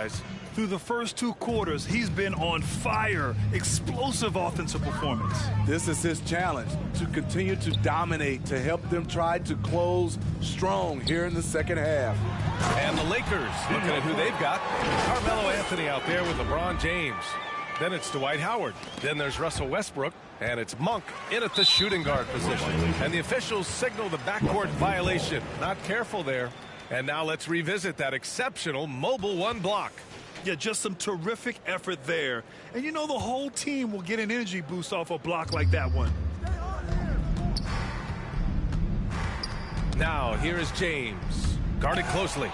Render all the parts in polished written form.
guys. Through the first 2 quarters, he's been on fire. Explosive offensive performance. This is his challenge, to continue to dominate, to help them try to close strong here in the second half. And the Lakers, looking at who they've got. Carmelo Anthony out there with LeBron James. Then it's Dwight Howard. Then there's Russell Westbrook. And it's Monk in at the shooting guard position. And the officials signal the backcourt violation. Not careful there. And now let's revisit that exceptional mobile 1 block. Yeah, just some terrific effort there. And you know the whole team will get an energy boost off a block like that one. Now here is James. Guarded closely.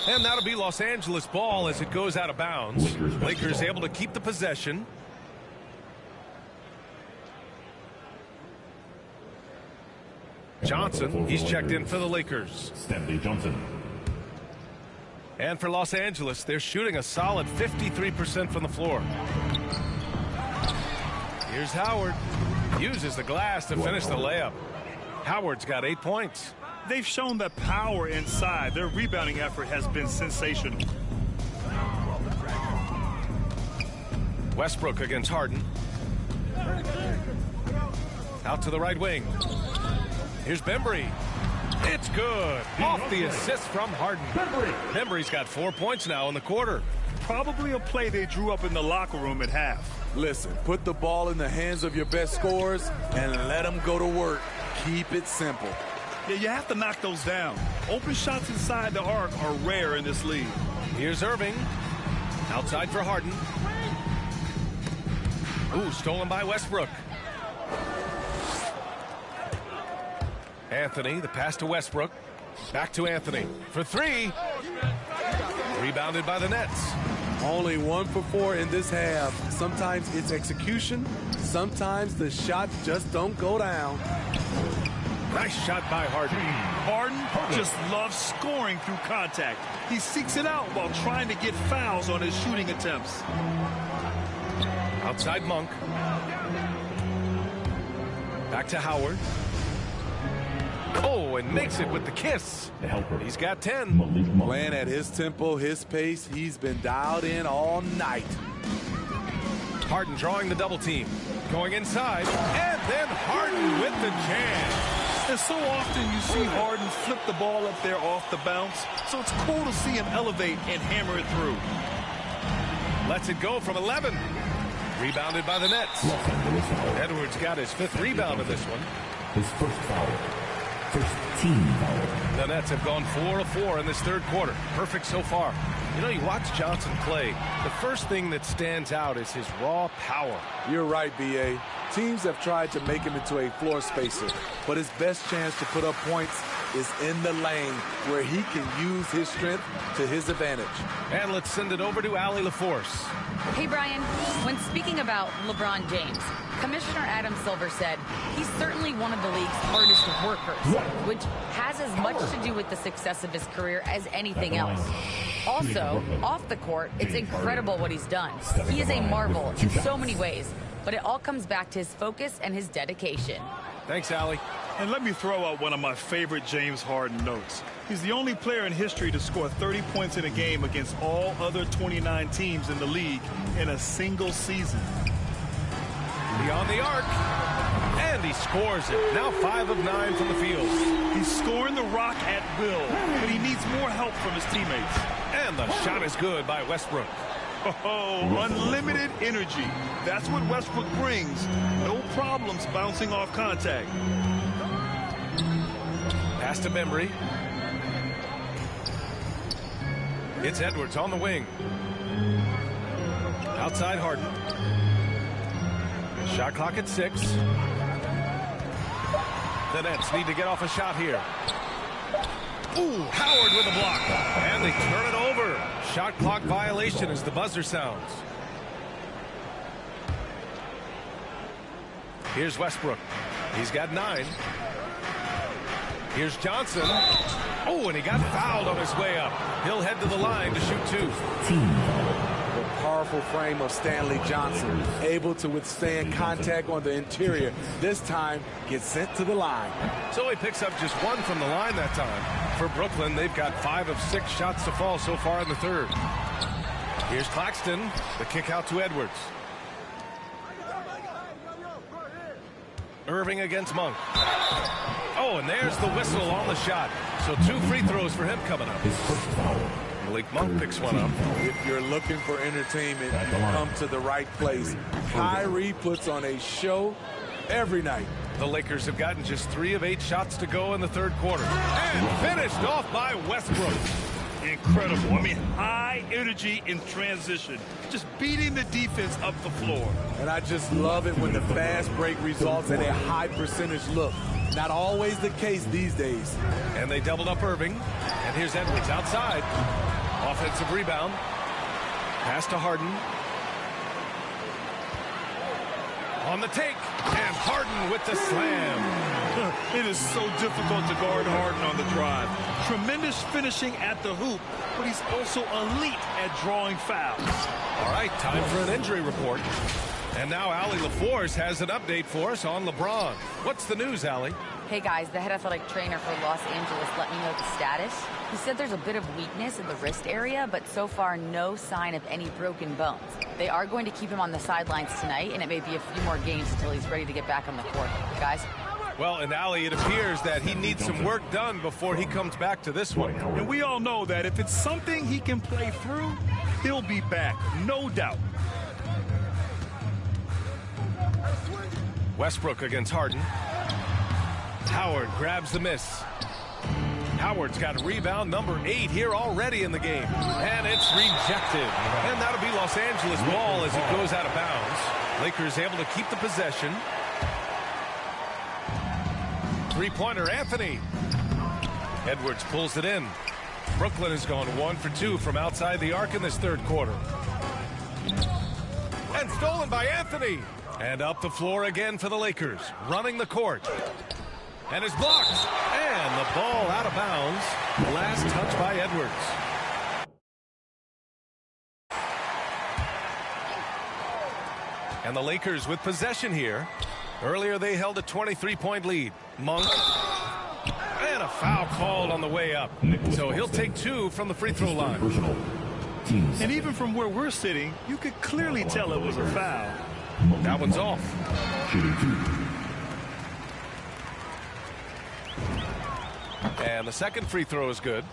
And that'll be Los Angeles ball as it goes out of bounds. Lakers able to keep the possession. Johnson, he's checked in for the Lakers. Stanley Johnson. And for Los Angeles, they're shooting a solid 53% from the floor. Here's Howard. Uses the glass to finish the layup. Howard's got 8 points. They've shown that power inside. Their rebounding effort has been sensational. Westbrook against Harden. Out to the right wing. Here's Bembry. It's good. Off the assist from Harden. Bembry's got 4 points now in the quarter. Probably a play they drew up in the locker room at half. Listen, put the ball in the hands of your best scorers and let them go to work. Keep it simple. Yeah, you have to knock those down. Open shots inside the arc are rare in this league. Here's Irving. Outside for Harden. Ooh, stolen by Westbrook. Anthony, the pass to Westbrook. Back to Anthony for 3. Rebounded by the Nets. Only 1 for 4 in this half. Sometimes it's execution. Sometimes the shots just don't go down. Nice shot by Harden. Harden just loves scoring through contact. He seeks it out while trying to get fouls on his shooting attempts. Outside Monk. Back to Howard. Oh, and makes it with the kiss. He's got 10. Playing at his tempo, his pace. He's been dialed in all night. Harden drawing the double team. Going inside. And then Harden with the jam. And so often you see Harden flip the ball up there off the bounce. So it's cool to see him elevate and hammer it through. Lets it go from 11. Rebounded by the Nets. Edwards got his 5th rebound in this one. His first foul. First team foul. The Nets have gone 4 of 4 in this 3rd quarter. Perfect so far. You know, you watch Johnson play. The first thing that stands out is his raw power. You're right, B.A. Teams have tried to make him into a floor spacer, but his best chance to put up points is in the lane where he can use his strength to his advantage. And let's send it over to Allie LaForce. Hey, Brian, when speaking about LeBron James, Commissioner Adam Silver said he's certainly one of the league's hardest workers, which has as much to do with the success of his career as anything else. Also, off the court, it's incredible what he's done. He is a marvel in so many ways, but it all comes back to his focus and his dedication. Thanks, Allie. And let me throw out one of my favorite James Harden notes. He's the only player in history to score 30 points in a game against all other 29 teams in the league in a single season. Beyond the arc, and he scores it. Now 5 of 9 from the field. He's scoring the rock at will, but he needs more help from his teammates. And the shot is good by Westbrook. Oh, unlimited energy. That's what Westbrook brings. No problems bouncing off contact. Pass to Bembry. It's Edwards on the wing. Outside Harden. Shot clock at 6. The Nets need to get off a shot here. Ooh, Howard with a block. And they turn it over. Shot clock violation as the buzzer sounds. Here's Westbrook. He's got 9. Here's Johnson. Oh, and he got fouled on his way up. He'll head to the line to shoot 2. The powerful frame of Stanley Johnson, able to withstand contact on the interior. This time, gets sent to the line. So he picks up just 1 from the line that time. For Brooklyn, they've got 5 of 6 shots to fall so far in the third. Here's Claxton. The kick out to Edwards. Irving against Monk. Oh, and there's the whistle on the shot. So 2 free throws for him coming up. Malik Monk picks one up. If you're looking for entertainment, you come to the right place. Kyrie puts on a show every night. The Lakers have gotten just 3 of 8 shots to go in the third quarter. And finished off by Westbrook. Incredible. I mean, high energy in transition. Just beating the defense up the floor. And I just love it when the fast break results in a high percentage look. Not always the case these days. And they doubled up Irving. And here's Edwards outside. Offensive rebound. Pass to Harden. On the take. And Harden with the slam. It is so difficult to guard Harden on the drive. Tremendous finishing at the hoop, but he's also elite at drawing fouls. All right, time for an injury report. And now Allie LaForce has an update for us on LeBron. What's the news, Allie? Hey guys, the head athletic trainer for Los Angeles let me know the status. He said there's a bit of weakness in the wrist area, but so far no sign of any broken bones. They are going to keep him on the sidelines tonight, and it may be a few more games until he's ready to get back on the court. Guys? Well, and Allie, it appears that he needs some work done before he comes back to this one. And we all know that if it's something he can play through, he'll be back, no doubt. Westbrook against Harden. Howard grabs the miss. Howard's got rebound number 8 here already in the game. And it's rejected. And that'll be Los Angeles ball as it goes out of bounds. Lakers able to keep the possession. Three-pointer, Anthony. Edwards pulls it in. Brooklyn has gone 1 for 2 from outside the arc in this third quarter. And stolen by Anthony. And up the floor again for the Lakers. Running the court. And is blocked. And the ball out of bounds. Last touch by Edwards. And the Lakers with possession here. Earlier they held a 23-point lead. Monk. And a foul called on the way up. So he'll take 2 from the free throw line. And even from where we're sitting, you could clearly tell it was a foul. That one's off. And the second free throw is good.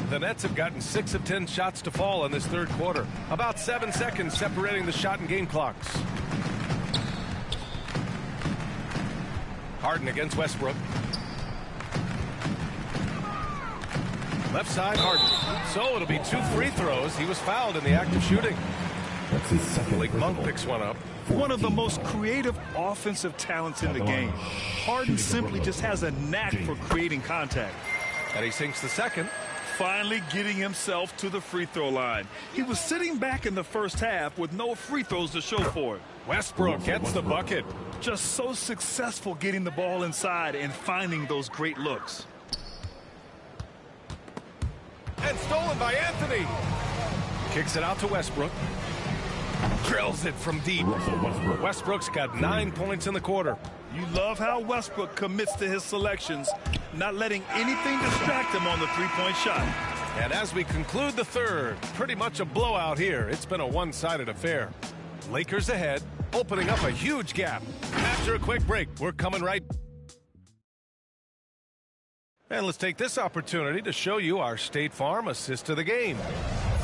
The Nets have gotten 6 of 10 shots to fall in this third quarter. About 7 seconds separating the shot and game clocks. Harden against Westbrook. Left side, Harden. So it'll be 2 free throws. He was fouled in the act of shooting. That's his second. Malik Monk picks one up. One of the most creative offensive talents in the game. Harden simply just has a knack for creating contact. And he sinks the second. Finally getting himself to the free throw line. He was sitting back in the first half with no free throws to show for it. Westbrook gets the bucket. Just so successful getting the ball inside and finding those great looks. And stolen by Anthony. Kicks it out to Westbrook. Drills it from deep. Westbrook's got 9 points in the quarter. You love how Westbrook commits to his selections, not letting anything distract him on the three-point shot. And as we conclude the third, pretty much a blowout here. It's been a one-sided affair. Lakers ahead, opening up a huge gap. After a quick break, we're coming right. And let's take this opportunity to show you our State Farm assist to the game.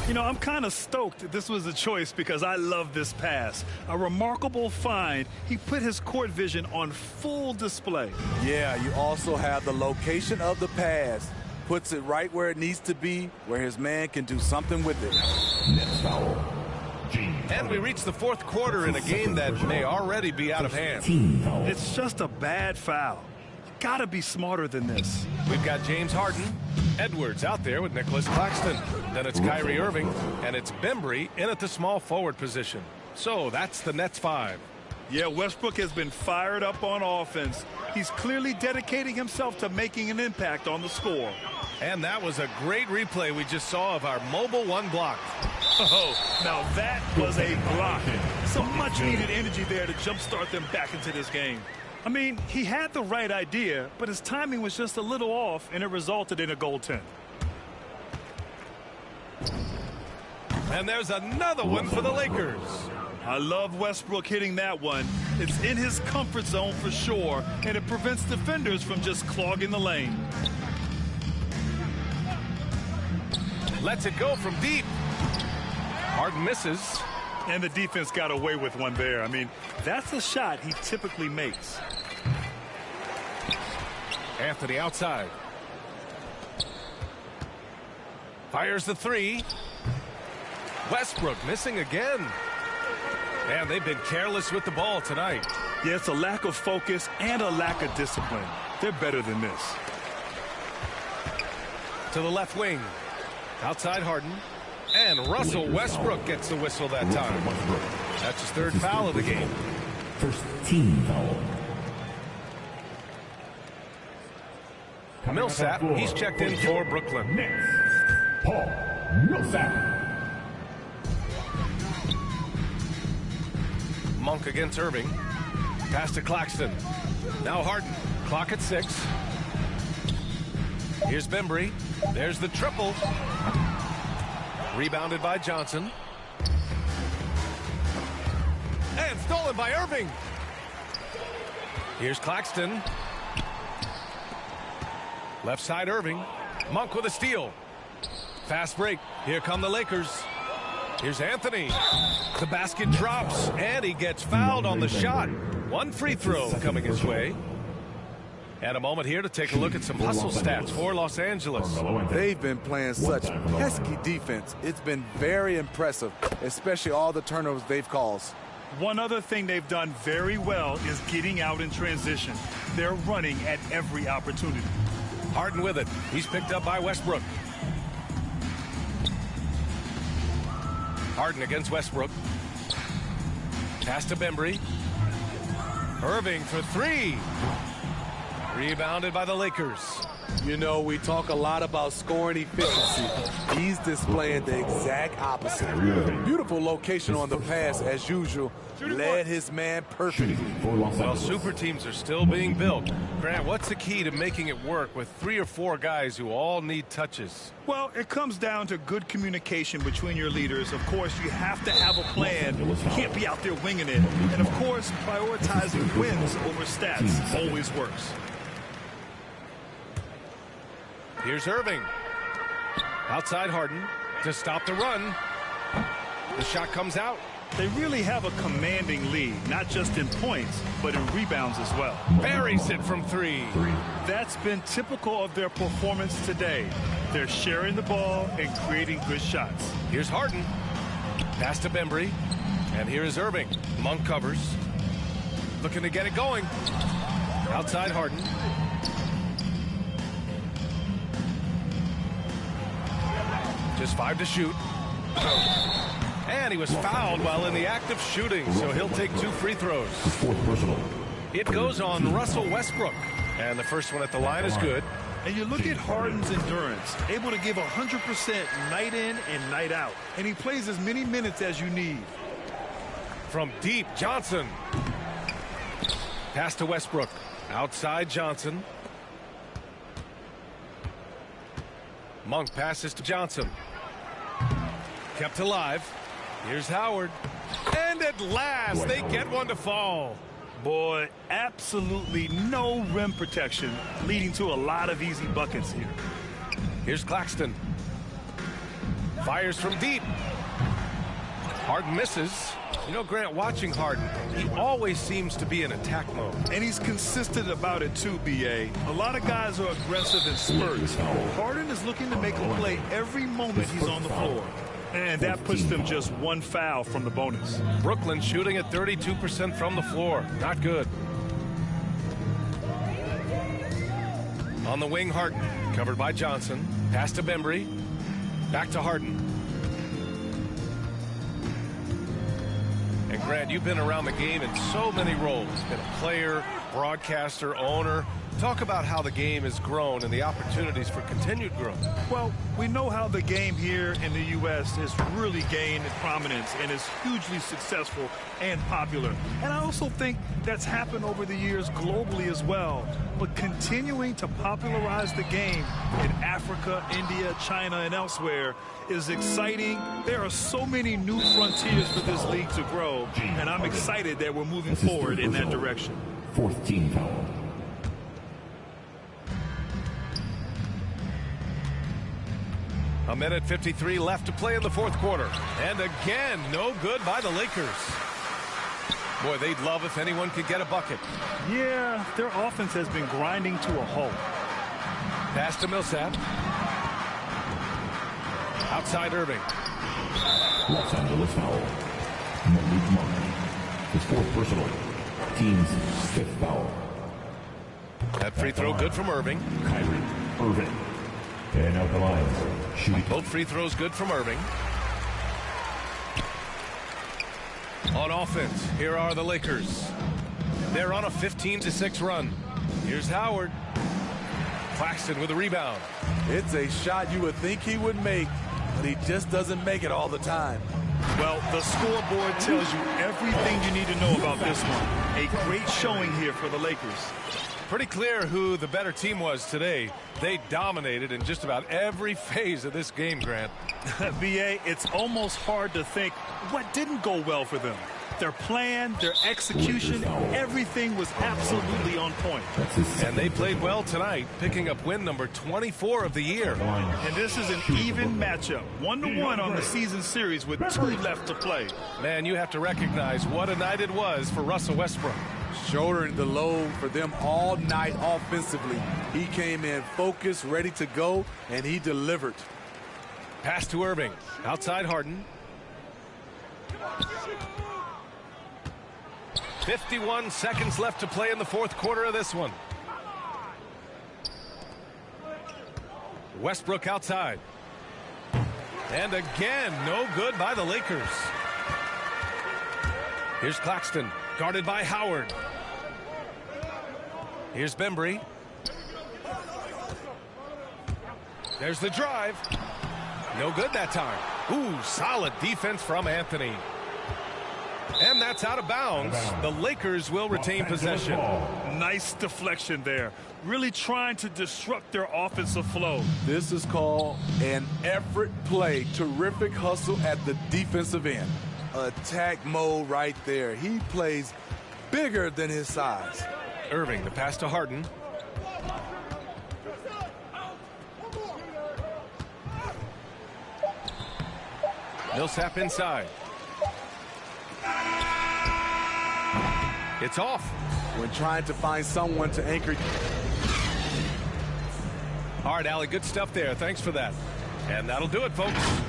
You know, I'm kind of stoked this was a choice because I love this pass. A remarkable find. He put his court vision on full display. Yeah, you also have the location of the pass. Puts it right where it needs to be, where his man can do something with it. Next foul. And we reach the fourth quarter in a game that may already be out of hand. It's just a bad foul. Gotta be smarter than this. We've got James Harden, Edwards out there with Nicholas Claxton. Then it's Kyrie Irving, and it's Bembry in at the small forward position. So that's the Nets 5. Yeah, Westbrook has been fired up on offense. He's clearly dedicating himself to making an impact on the score. And that was a great replay we just saw of our mobile one block. Oh, now that was a block. Some much needed energy there to jumpstart them back into this game. I mean, he had the right idea, but his timing was just a little off, and it resulted in a goaltend. And there's another one for the Lakers. I love Westbrook hitting that one. It's in his comfort zone for sure, and it prevents defenders from just clogging the lane. Lets it go from deep. Harden misses. And the defense got away with one there. I mean, that's a shot he typically makes. Anthony outside. Fires the three. Westbrook missing again. And they've been careless with the ball tonight. Yeah, it's a lack of focus and a lack of discipline. They're better than this. To the left wing. Outside Harden. And Russell Westbrook gets the whistle that time. That's his third foul of the game. First team foul. Millsap, he's checked in for Brooklyn. Next, Paul Millsap. Monk against Irving. Pass to Claxton. Now Harden. Clock at 6. Here's Bembry. There's the triple. Rebounded by Johnson. And stolen by Irving. Here's Claxton. Left side Irving. Monk with a steal. Fast break. Here come the Lakers. Here's Anthony. The basket drops, and he gets fouled on the shot. One free throw coming his way. And a moment here to take a look at some hustle stats for Los Angeles. They've been playing such pesky defense. It's been very impressive, especially all the turnovers they've caused. One other thing they've done very well is getting out in transition. They're running at every opportunity. Harden with it. He's picked up by Westbrook. Harden against Westbrook. Pass to Bembry. Irving for three. Rebounded by the Lakers. You know, we talk a lot about scoring efficiency. He's displaying the exact opposite. Beautiful location on the pass as usual. Led his man perfectly. Well, super teams are still being built. Grant, what's the key to making it work with 3 or 4 guys who all need touches? Well, it comes down to good communication between your leaders. Of course, you have to have a plan. You can't be out there winging it. And, of course, prioritizing wins over stats always works. Here's Irving. Outside Harden to stop the run. The shot comes out. They really have a commanding lead, not just in points, but in rebounds as well. Buries it from 3. That's been typical of their performance today. They're sharing the ball and creating good shots. Here's Harden. Pass to Bembry. And here is Irving. Monk covers. Looking to get it going. Outside Harden. Just 5 to shoot. And he was fouled while in the act of shooting, so he'll take 2 free throws. It goes on Russell Westbrook. And the first one at the line is good. And you look at Harden's endurance, able to give 100% night in and night out. And he plays as many minutes as you need. From deep, Johnson. Pass to Westbrook. Outside Johnson. Monk passes to Johnson. Kept alive. Here's Howard. And at last, they get one to fall. Boy, absolutely no rim protection, leading to a lot of easy buckets here. Here's Claxton. Fires from deep. Harden misses. You know, Grant, watching Harden, he always seems to be in attack mode. And he's consistent about it too, B.A. A lot of guys are aggressive in spurts. Harden is looking to make a play every moment he's on the floor. And that puts them just 1 foul from the bonus. Brooklyn shooting at 32% from the floor. Not good. On the wing, Harden. Covered by Johnson. Pass to Bembry. Back to Harden. And Grant, you've been around the game in so many roles. Been a player, broadcaster, owner. Talk about how the game has grown and the opportunities for continued growth. Well, we know how the game here in the U.S. has really gained prominence and is hugely successful and popular. And I also think that's happened over the years globally as well. But continuing to popularize the game in Africa, India, China, and elsewhere is exciting. There are so many new frontiers for this league to grow, and I'm excited that we're moving forward in that direction. Fourth team foul. A minute 53 left to play in the fourth quarter. And again, no good by the Lakers. Boy, they'd love if anyone could get a bucket. Yeah, their offense has been grinding to a halt. Pass to Millsap. Outside Irving. Los Angeles foul. Malik Monk. His fourth personal. Team's fifth foul. That free throw good from Irving. Kyrie Irving. And out the lines. Shooting. Both free throws good from Irving. On offense, here are the Lakers. They're on a 15-6 run. Here's Howard. Claxton with a rebound. It's a shot you would think he would make, but he just doesn't make it all the time. Well, the scoreboard tells you everything you need to know about this one. A great showing here for the Lakers. Pretty clear who the better team was today. They dominated in just about every phase of this game, Grant. B.A., it's almost hard to think what didn't go well for them. Their plan, their execution, everything was absolutely on point. And they played well tonight, picking up win number 24 of the year. And this is an even matchup, 1-1 on the season series with 2 left to play. Man, you have to recognize what a night it was for Russell Westbrook. Shouldering the load for them all night offensively. He came in focused, ready to go, and he delivered. Pass to Irving. Outside Harden. 51 seconds left to play in the fourth quarter of this one. Westbrook outside. And again, no good by the Lakers. Here's Claxton, guarded by Howard. Here's Bembry. There's the drive. No good that time. Ooh, solid defense from Anthony. And that's out of bounds. The Lakers will retain possession. Nice deflection there. Really trying to disrupt their offensive flow. This is called an effort play. Terrific hustle at the defensive end. Attack mode right there. He plays bigger than his size. Irving, the pass to Harden. Millsap inside. It's off. When trying to find someone to anchor. All right, Allie, good stuff there. Thanks for that. And that'll do it, folks.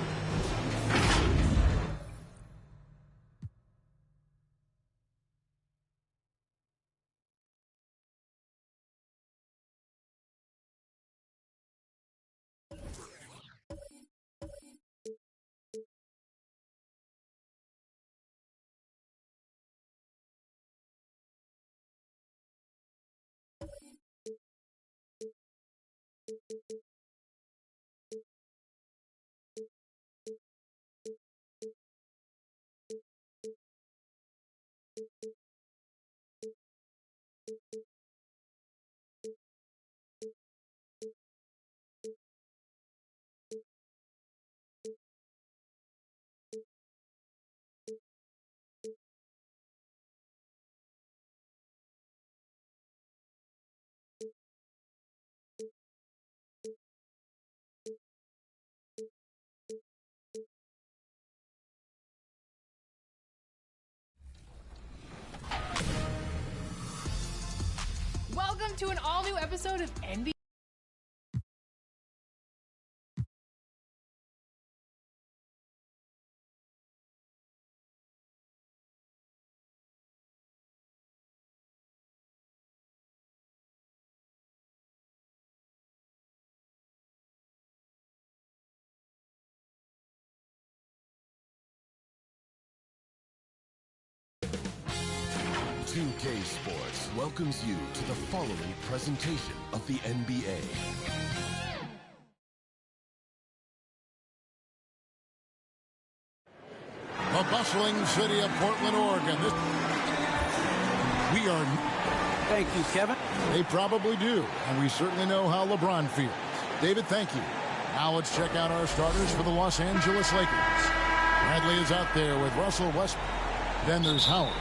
Welcome to an all-new episode of NBA. Nba2k Sports welcomes you to the following presentation of the NBA. The bustling city of Portland, Oregon. We are... Thank you, Kevin. They probably do, and we certainly know how LeBron feels. David, thank you. Now let's check out our starters for the Los Angeles Lakers. Bradley is out there with Russell Westbrook. Then there's Howard.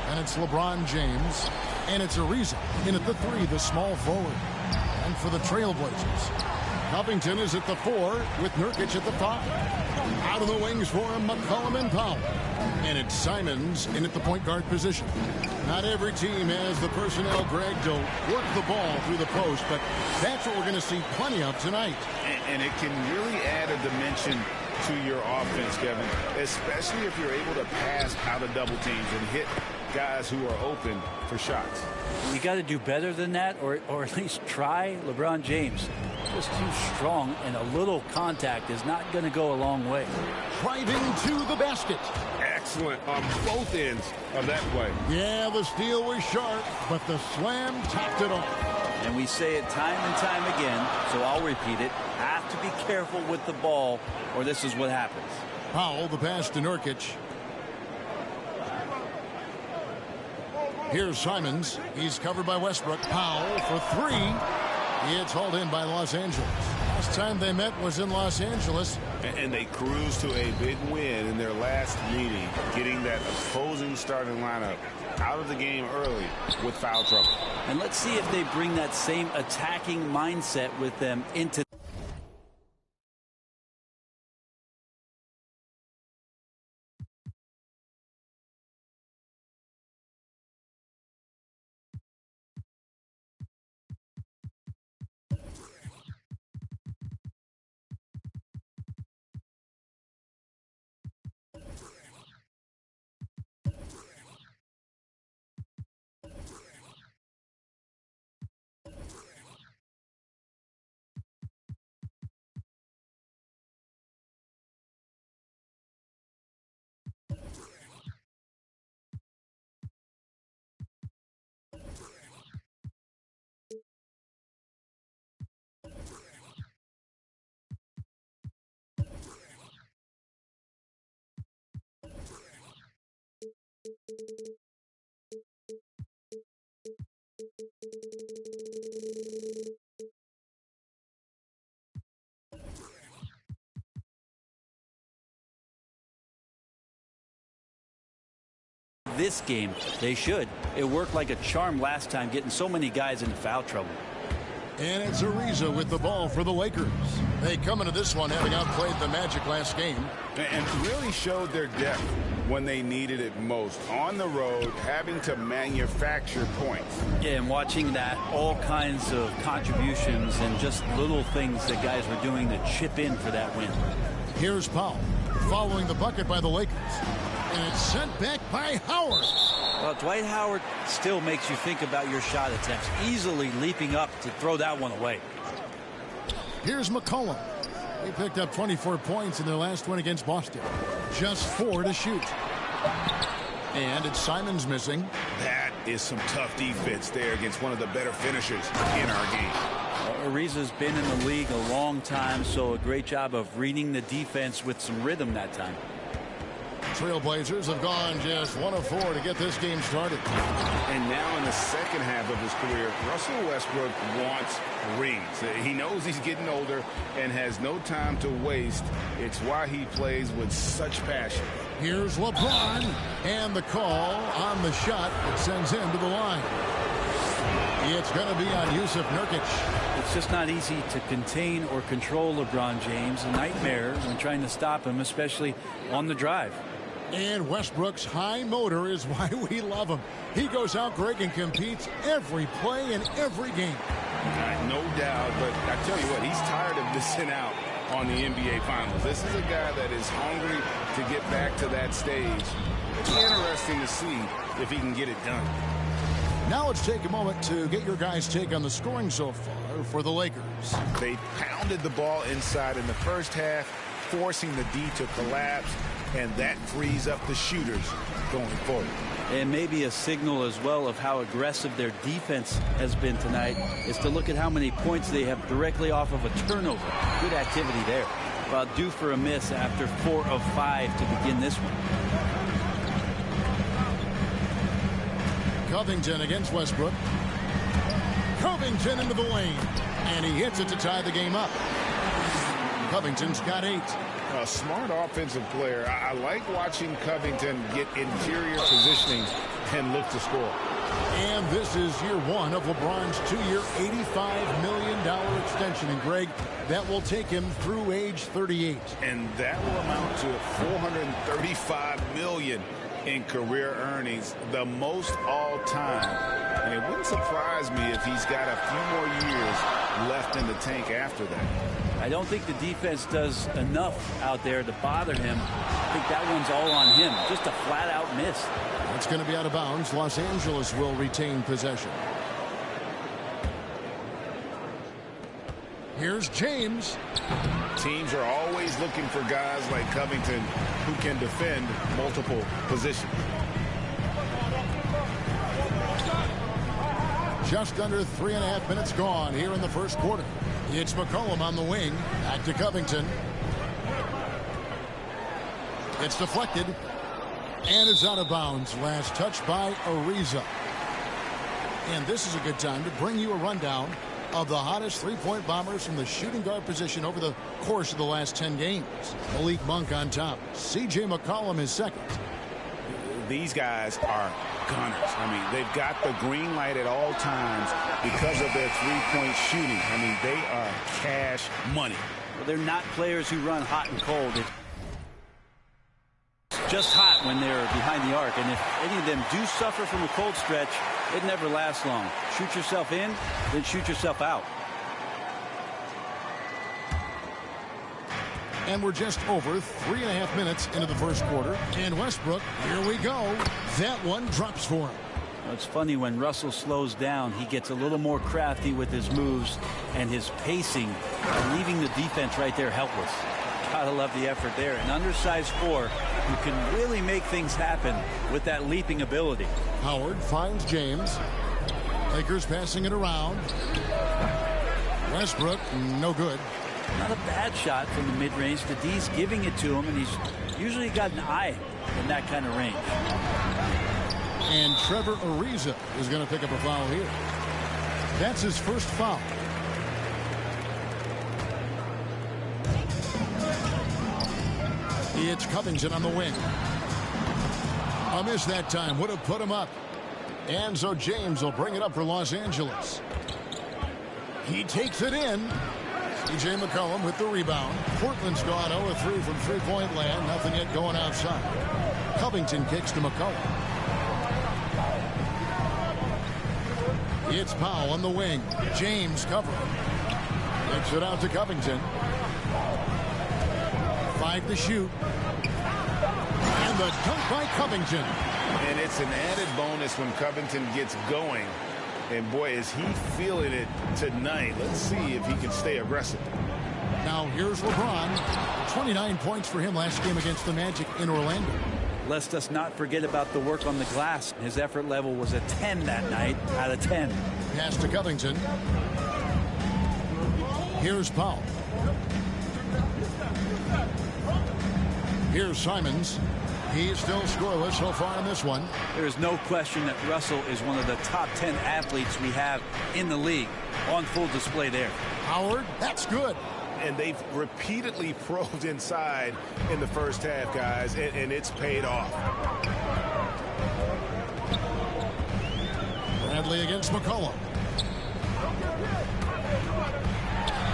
And it's LeBron James. And it's Ariza in at the 3, the small forward. And for the Trailblazers, Covington is at the 4 with Nurkic at the 5. Out of the wings for him, McCollum and Powell. And it's Simons in at the point guard position. Not every team has the personnel, Greg, to work the ball through the post, but that's what we're going to see plenty of tonight. And it can really add a dimension to your offense, Kevin, especially if you're able to pass out of double teams and hit guys who are open for shots. You got to do better than that, or at least try. LeBron James, just too strong, and a little contact is not going to go a long way. Driving to the basket. Excellent on both ends of that play. Yeah, the steal was sharp, but the slam topped it off. And we say it time and time again, so I'll repeat it. Have to be careful with the ball, or this is what happens. Powell, the pass to Nurkic. Here's Simons. He's covered by Westbrook. Powell for 3. It's hauled in by Los Angeles. Last time they met was in Los Angeles. And they cruised to a big win in their last meeting, getting that opposing starting lineup out of the game early with foul trouble. And let's see if they bring that same attacking mindset with them into this game. They should. It worked like a charm last time, getting so many guys into foul trouble. And it's Ariza with the ball for the Lakers. They come into this one having outplayed the Magic last game. And really showed their depth when they needed it most. On the road, having to manufacture points. Yeah, and watching that, all kinds of contributions and just little things that guys were doing to chip in for that win. Here's Powell following the bucket by the Lakers. And it's sent back by Howard. Well, Dwight Howard still makes you think about your shot attempts, easily leaping up to throw that one away. Here's McCollum. He picked up 24 points in their last win against Boston. Just 4 to shoot. And it's Simons missing. That is some tough defense there against one of the better finishers in our game. Ariza's been in the league a long time, so a great job of reading the defense with some rhythm that time. Trailblazers have gone just 1 of 4 to get this game started. And now in the second half of his career, Russell Westbrook wants rings. He knows he's getting older and has no time to waste. It's why he plays with such passion. Here's LeBron, and the call on the shot that sends him to the line. It's going to be on Yusuf Nurkic. It's just not easy to contain or control LeBron James. A nightmare when trying to stop him, especially on the drive. And Westbrook's high motor is why we love him. He goes out, Greg, and competes every play in every game. No doubt, but I tell you what, he's tired of missing out on the NBA Finals. This is a guy that is hungry to get back to that stage. It's interesting to see if he can get it done. Now let's take a moment to get your guys' take on the scoring so far for the Lakers. They pounded the ball inside in the first half, forcing the D to collapse, and that frees up the shooters going forward. And maybe a signal as well of how aggressive their defense has been tonight is to look at how many points they have directly off of a turnover. Good activity there. Well, due for a miss after 4 of 5 to begin this one. Covington against Westbrook. Covington into the lane. And he hits it to tie the game up. Covington's got 8. A smart offensive player. I like watching Covington get interior positioning and look to score. And this is year 1 of LeBron's 2-year, $85 million extension. And, Greg, that will take him through age 38. And that will amount to $435 million in career earnings, the most all-time. And it wouldn't surprise me if he's got a few more years left in the tank after that. I don't think the defense does enough out there to bother him. I think that one's all on him. Just a flat-out miss. It's going to be out of bounds. Los Angeles will retain possession. Here's James. Teams are always looking for guys like Covington who can defend multiple positions. Just under 3.5 minutes gone here in the first quarter. It's McCollum on the wing. Back to Covington. It's deflected. And it's out of bounds. Last touch by Ariza. And this is a good time to bring you a rundown of the hottest three-point bombers from the shooting guard position over the course of the last 10 games. Malik Monk on top. C.J. McCollum is second. These guys are gunners. I mean, they've got the green light at all times because of their three-point shooting. I mean, they are cash money. Well, they're not players who run hot and cold. It's just hot when they're behind the arc. And if any of them do suffer from a cold stretch, it never lasts long. Shoot yourself in, then shoot yourself out. And we're just over 3.5 minutes into the first quarter. And Westbrook, here we go. That one drops for him. Well, it's funny when Russell slows down, he gets a little more crafty with his moves and his pacing, leaving the defense right there helpless. Gotta love the effort there. An undersized 4 who can really make things happen with that leaping ability. Howard finds James. Lakers passing it around. Westbrook, no good. Not a bad shot from the mid-range. The D's giving it to him, and he's usually got an eye in that kind of range. And Trevor Ariza is going to pick up a foul here. That's his first foul. It's Covington on the wing. A miss that time. Would have put him up. And so James will bring it up for Los Angeles. He takes it in. C.J. McCollum with the rebound. Portland's gone 0-3 from three-point land. Nothing yet going outside. Covington kicks to McCollum. It's Powell on the wing. James covering. Kicks it out to Covington. 5 to shoot. And the dunk by Covington. And it's an added bonus when Covington gets going. And boy, is he feeling it tonight. Let's see if he can stay aggressive. Now here's LeBron. 29 points for him last game against the Magic in Orlando. Let's us not forget about the work on the glass. His effort level was a 10 that night out of 10. Pass to Covington. Here's Powell. Here's Simons. He's still scoreless so far in this one. There is no question that Russell is one of the top 10 athletes we have in the league. On full display there. Howard, that's good. And they've repeatedly probed inside in the first half, guys, and it's paid off. Bradley against McCollum.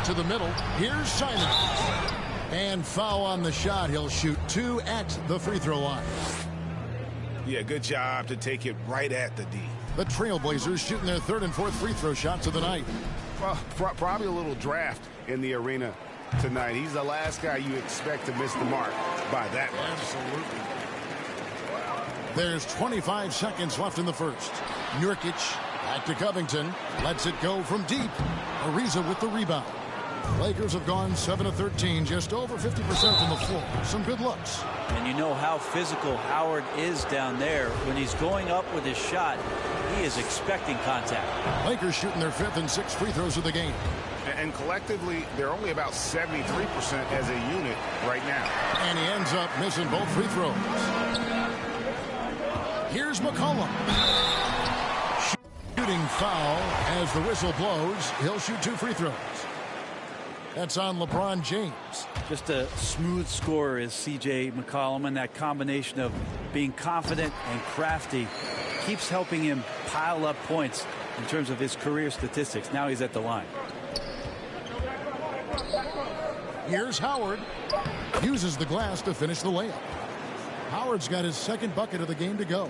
To the middle. Here's Simons. And foul on the shot. He'll shoot 2 at the free throw line. Yeah, good job to take it right at the D. The Trailblazers shooting their 3rd and 4th free throw shots of the night. Well, probably a little draft in the arena tonight. He's the last guy you expect to miss the mark by that much. Absolutely. There's 25 seconds left in the first. Nurkic back to Covington. Lets it go from deep. Ariza with the rebound. Lakers have gone 7 of 13, just over 50% from the floor. Some good looks. And you know how physical Howard is down there. When he's going up with his shot, he is expecting contact. Lakers shooting their 5th and 6th free throws of the game. And collectively, they're only about 73% as a unit right now. And he ends up missing both free throws. Here's McCollum. Shooting foul as the whistle blows. He'll shoot 2 free throws. That's on LeBron James. Just a smooth scorer is C.J. McCollum, and that combination of being confident and crafty keeps helping him pile up points in terms of his career statistics. Now he's at the line. Here's Howard. Uses the glass to finish the layup. Howard's got his 2nd bucket of the game to go.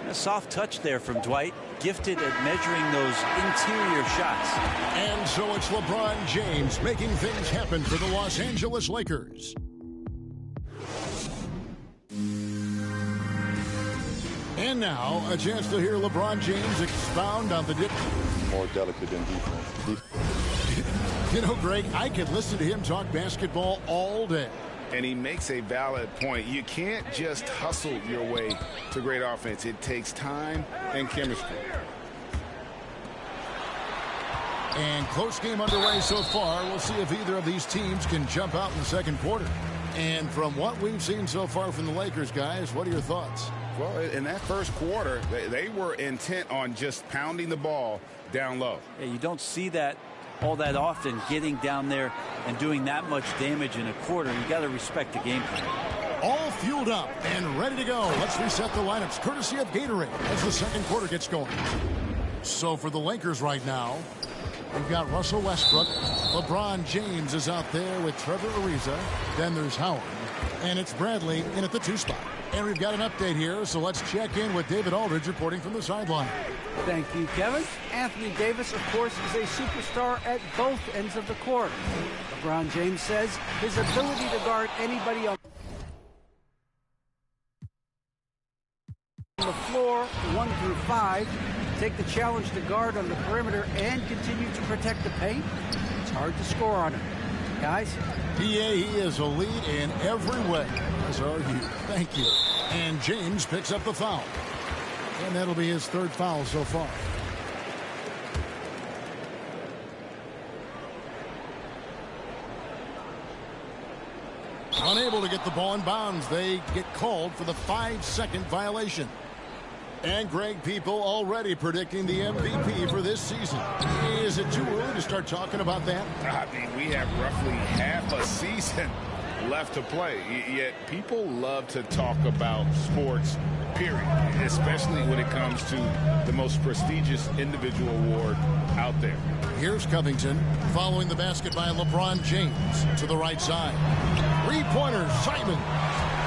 A soft touch there from Dwight. Gifted at measuring those interior shots. And so it's LeBron James making things happen for the Los Angeles Lakers. And now, a chance to hear LeBron James expound on the more delicate than defense. You know, Greg, I could listen to him talk basketball all day. And he makes a valid point. You can't just hustle your way to great offense. It takes time and chemistry. And close game underway so far. We'll see if either of these teams can jump out in the 2nd quarter. And from what we've seen so far from the Lakers, guys, what are your thoughts? Well, in that 1st quarter, they were intent on just pounding the ball down low. Yeah, you don't see that all that often, getting down there and doing that much damage in a quarter. You got to respect the game plan. All fueled up and ready to go. Let's reset the lineups courtesy of Gatorade as the 2nd quarter gets going. So for the Lakers right now, we've got Russell Westbrook. LeBron James is out there with Trevor Ariza. Then there's Howard. And it's Bradley in at the 2 spot. And we've got an update here, so let's check in with David Aldridge reporting from the sideline. Thank you, Kevin. Anthony Davis, of course, is a superstar at both ends of the court. LeBron James says his ability to guard anybody on the floor, 1 through 5, take the challenge to guard on the perimeter and continue to protect the paint, it's hard to score on him. Guys? He is a lead in every way, as are you. Thank you. And James picks up the foul. And that'll be his 3rd foul so far. Unable to get the ball in bounds. They get called for the 5-second violation. And Greg, people already predicting the MVP for this season. Is it too early to start talking about that? I mean, we have roughly half a season left to play. Yet people love to talk about sports, period, especially when it comes to the most prestigious individual award out there. Here's Covington following the basket by LeBron James to the right side. 3-pointer, Simon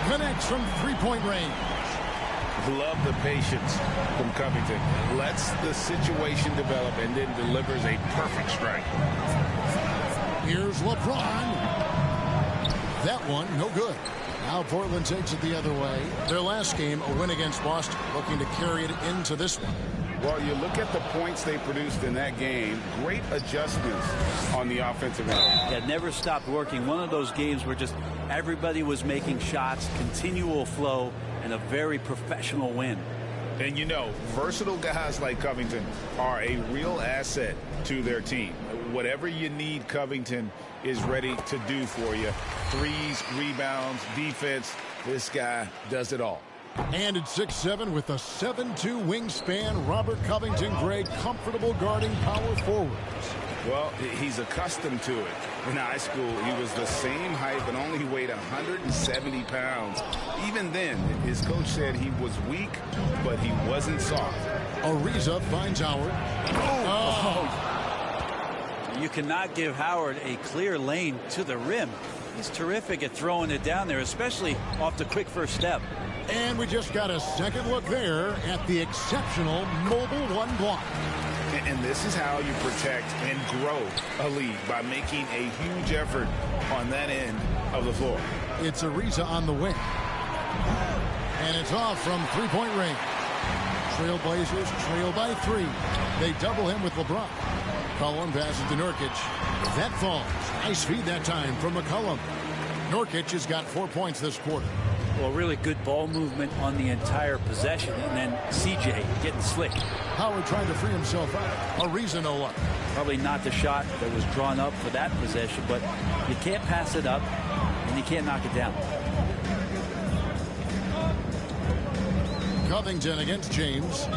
connects from 3-point range. Love the patience from Covington. Lets the situation develop and then delivers a perfect strike. Here's LeBron. That one, no good. Now Portland takes it the other way. Their last game, a win against Boston, looking to carry it into this one. Well, you look at the points they produced in that game. Great adjustments on the offensive end. Yeah, never stopped working. One of those games where just everybody was making shots, continual flow, and a very professional win. And you know, versatile guys like Covington are a real asset to their team. Whatever you need, Covington is ready to do for you. Threes, rebounds, defense. This guy does it all. And at 6'7" with a 7'2" wingspan, Robert Covington, Greg, comfortable guarding power forwards. Well, he's accustomed to it. In high school, he was the same height, but only weighed 170 pounds. Even then, his coach said he was weak, but he wasn't soft. Ariza finds Howard. You cannot give Howard a clear lane to the rim. He's terrific at throwing it down there, especially off the quick first step. And we just got a second look there at the exceptional mobile one block. And this is how you protect and grow a lead, by making a huge effort on that end of the floor. It's Ariza on the wing. And it's off from 3-point range. Trailblazers trail by 3. They double him with LeBron. McCollum passes to Nurkic. That falls. Nice feed that time from McCollum. Nurkic has got 4 points this quarter. Well, really good ball movement on the entire possession, and then CJ getting slick. Howard trying to free himself out. Ariza no luck. Probably not the shot that was drawn up for that possession, but you can't pass it up, and you can't knock it down. Covington against James.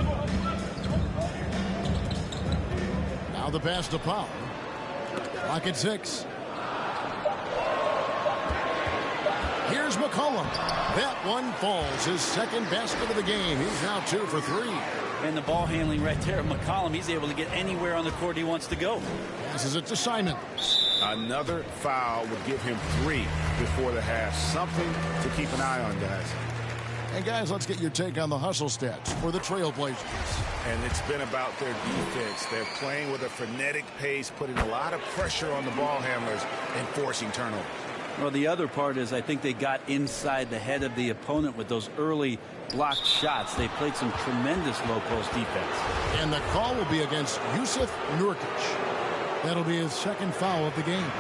Now the pass to Powell. Clock at 6. Here's McCollum. That one falls. His second basket of the game. He's now 2 for 3. And the ball handling right there of McCollum. He's able to get anywhere on the court he wants to go. Passes it to Simons. Another foul would give him 3 before the half. Something to keep an eye on, guys. And guys, let's get your take on the hustle stats for the Trailblazers. And it's been about their defense. They're playing with a frenetic pace, putting a lot of pressure on the ball handlers and forcing turnovers. Well, the other part is I think they got inside the head of the opponent with those early blocked shots. They played some tremendous low-post defense. And the call will be against Yusuf Nurkic. That'll be his second foul of the game.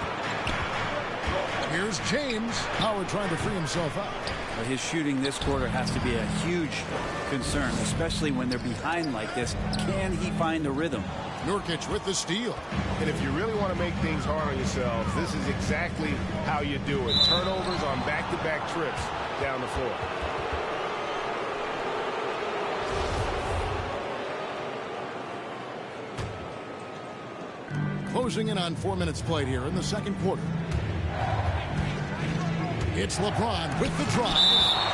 Here's James. Howard trying to free himself out. Well, his shooting this quarter has to be a huge concern, especially when they're behind like this. Can he find a rhythm? Nurkic with the steal. And if you really want to make things hard on yourselves, this is exactly how you do it. Turnovers on back-to-back trips down the floor. Closing in on 4 minutes played here in the second quarter. It's LeBron with the drive,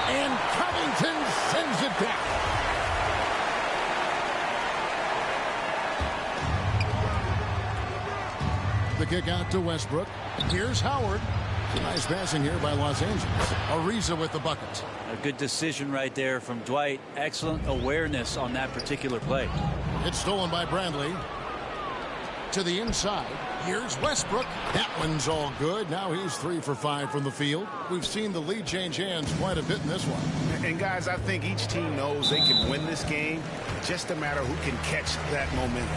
and Covington sends it back. The kick out to Westbrook. Here's Howard. Nice passing here by Los Angeles. Ariza with the bucket. A good decision right there from Dwight. Excellent awareness on that particular play. It's stolen by Bradley. To the inside. Here's Westbrook. That one's all good. Now he's 3 for 5 from the field. We've seen the lead change hands quite a bit in this one. And guys, I think each team knows they can win this game. Just a matter who can catch that momentum.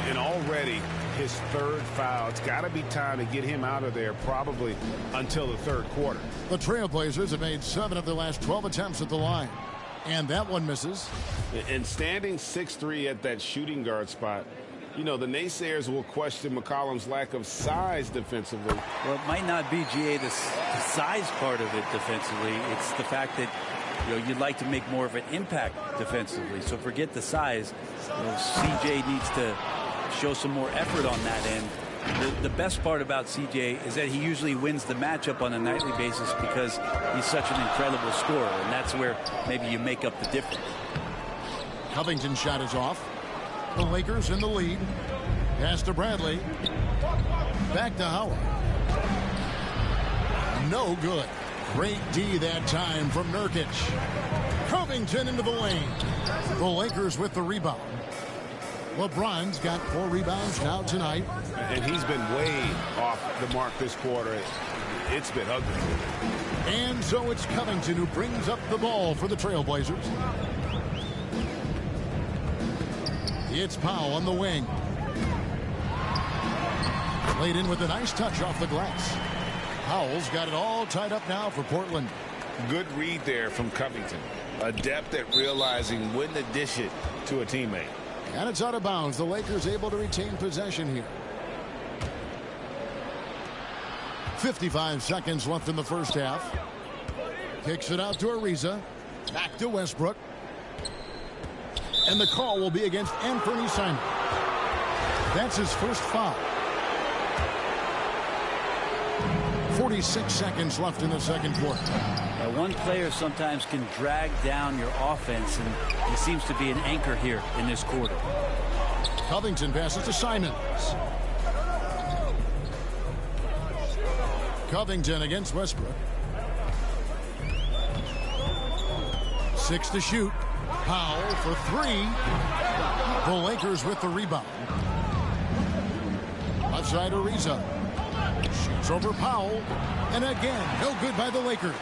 And already his third foul. It's got to be time to get him out of there probably until the third quarter. The Trailblazers have made 7 of their last 12 attempts at the line. And that one misses. And standing 6'3" at that shooting guard spot, you know, the naysayers will question McCollum's lack of size defensively. Well, it might not be, GA, the size part of it defensively. It's the fact that, you know, you'd like to make more of an impact defensively. So forget the size. You know, CJ needs to show some more effort on that end. The best part about CJ is that he usually wins the matchup on a nightly basis because he's such an incredible scorer, and that's where maybe you make up the difference. Covington's shot is off. The Lakers in the lead. Pass to Bradley. Back to Howard. No good. Great D that time from Nurkic. Covington into the lane. The Lakers with the rebound. LeBron's got 4 rebounds now tonight. And he's been way off the mark this quarter. It's been ugly. And so it's Covington who brings up the ball for the Trailblazers. It's Powell on the wing. Played in with a nice touch off the glass. Powell's got it all tied up now for Portland. Good read there from Covington. Adept at realizing when to dish it to a teammate. And it's out of bounds. The Lakers able to retain possession here. 55 seconds left in the first half. Kicks it out to Ariza. Back to Westbrook. And the call will be against Anthony Simons. That's his first foul. 46 seconds left in the second quarter. One player sometimes can drag down your offense, and he seems to be an anchor here in this quarter. Covington passes to Simons. Covington against Westbrook. 6 to shoot. Powell for 3. The Lakers with the rebound. Left side Ariza. Shoots over Powell. And again, no good by the Lakers.